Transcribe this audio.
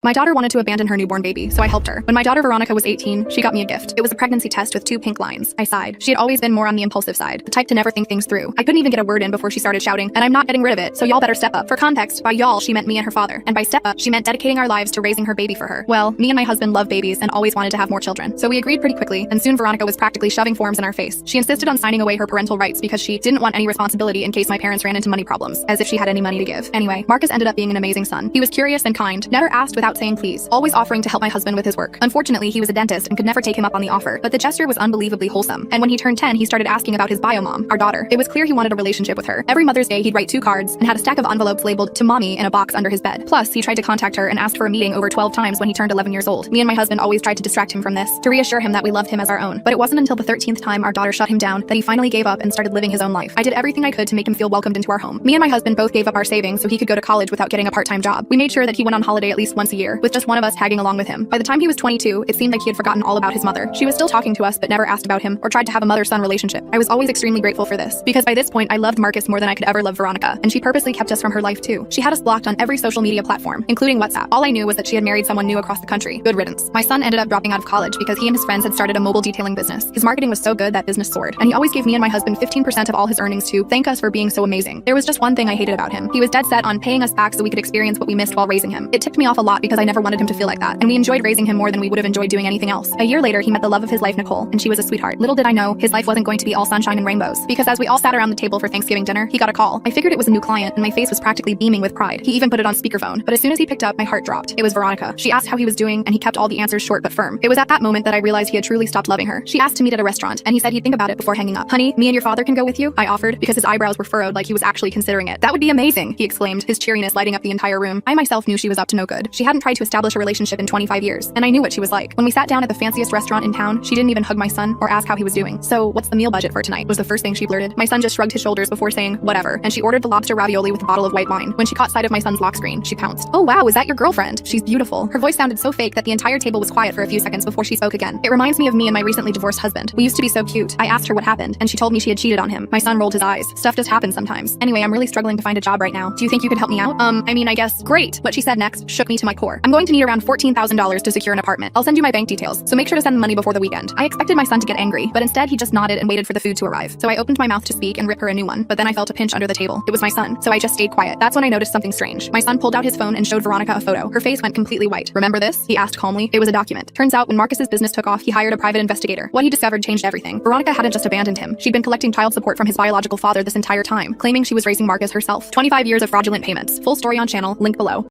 My daughter wanted to abandon her newborn baby, so I helped her. When my daughter Veronica was 18, she got me a gift. It was a pregnancy test with 2 pink lines. I sighed. She had always been more on the impulsive side, the type to never think things through. I couldn't even get a word in before she started shouting, and I'm not getting rid of it, so y'all better step up. For context, by y'all, she meant me and her father. And by step up, she meant dedicating our lives to raising her baby for her. Well, me and my husband love babies and always wanted to have more children. So we agreed pretty quickly, and soon Veronica was practically shoving forms in our face. She insisted on signing away her parental rights because she didn't want any responsibility in case my parents ran into money problems, as if she had any money to give. Anyway, Marcus ended up being an amazing son. He was curious and kind, never asked without saying please, always offering to help my husband with his work. Unfortunately, he was a dentist and could never take him up on the offer, but the gesture was unbelievably wholesome. And when he turned 10, he started asking about his bio mom, our daughter. It was clear he wanted a relationship with her. Every Mother's Day, he'd write 2 cards and had a stack of envelopes labeled "to mommy" in a box under his bed. Plus, he tried to contact her and asked for a meeting over 12 times when he turned 11 years old. Me and my husband always tried to distract him from this, to reassure him that we loved him as our own. But it wasn't until the 13th time our daughter shut him down that he finally gave up and started living his own life. I did everything I could to make him feel welcomed into our home. Me and my husband both gave up our savings so he could go to college without getting a part-time job. We made sure that he went on holiday at least once a year, with just one of us tagging along with him. By the time he was 22, it seemed like he had forgotten all about his mother. She was still talking to us but never asked about him or tried to have a mother-son relationship. I was always extremely grateful for this, because by this point I loved Marcus more than I could ever love Veronica, and she purposely kept us from her life too. She had us blocked on every social media platform, including WhatsApp. All I knew was that she had married someone new across the country. Good riddance. My son ended up dropping out of college because he and his friends had started a mobile detailing business. His marketing was so good that business soared, and he always gave me and my husband 15% of all his earnings to thank us for being so amazing. There was just one thing I hated about him. He was dead set on paying us back so we could experience what we missed while raising him. It ticked me off a lot because I never wanted him to feel like that, and we enjoyed raising him more than we would have enjoyed doing anything else. A year later, he met the love of his life, Nicole, and she was a sweetheart. Little did I know, his life wasn't going to be all sunshine and rainbows, because as we all sat around the table for Thanksgiving dinner, he got a call. I figured it was a new client, and my face was practically beaming with pride. He even put it on speakerphone, but as soon as he picked up, my heart dropped. It was Veronica. She asked how he was doing, and he kept all the answers short but firm. It was at that moment that I realized he had truly stopped loving her. She asked to meet at a restaurant, and he said he'd think about it before hanging up. Honey, me and your father can go with you? I offered, because his eyebrows were furrowed like he was actually considering it. That would be amazing, he exclaimed, his cheeriness lighting up the entire room. I myself knew she was up to no good. She hadn't tried to establish a relationship in 25 years, and I knew what she was like. When we sat down at the fanciest restaurant in town, she didn't even hug my son or ask how he was doing. So, what's the meal budget for tonight? Was the first thing she blurted. My son just shrugged his shoulders before saying, whatever, and she ordered the lobster ravioli with a bottle of white wine. When she caught sight of my son's lock screen, she pounced. Oh wow, is that your girlfriend? She's beautiful. Her voice sounded so fake that the entire table was quiet for a few seconds before she spoke again. It reminds me of me and my recently divorced husband. We used to be so cute. I asked her what happened, and she told me she had cheated on him. My son rolled his eyes. Stuff just happens sometimes. Anyway, I'm really struggling to find a job right now. Do you think you could help me out? I guess. Great. What she said next shook me to my core. I'm going to need around $14,000 to secure an apartment. I'll send you my bank details, so make sure to send the money before the weekend. I expected my son to get angry, but instead he just nodded and waited for the food to arrive. So I opened my mouth to speak and rip her a new one, but then I felt a pinch under the table. It was my son, so I just stayed quiet. That's when I noticed something strange. My son pulled out his phone and showed Veronica a photo. Her face went completely white. Remember this? He asked calmly. It was a document. Turns out when Marcus's business took off, he hired a private investigator. What he discovered changed everything. Veronica hadn't just abandoned him. She'd been collecting child support from his biological father this entire time, claiming she was raising Marcus herself. 25 years of fraudulent payments. Full story on channel, link below.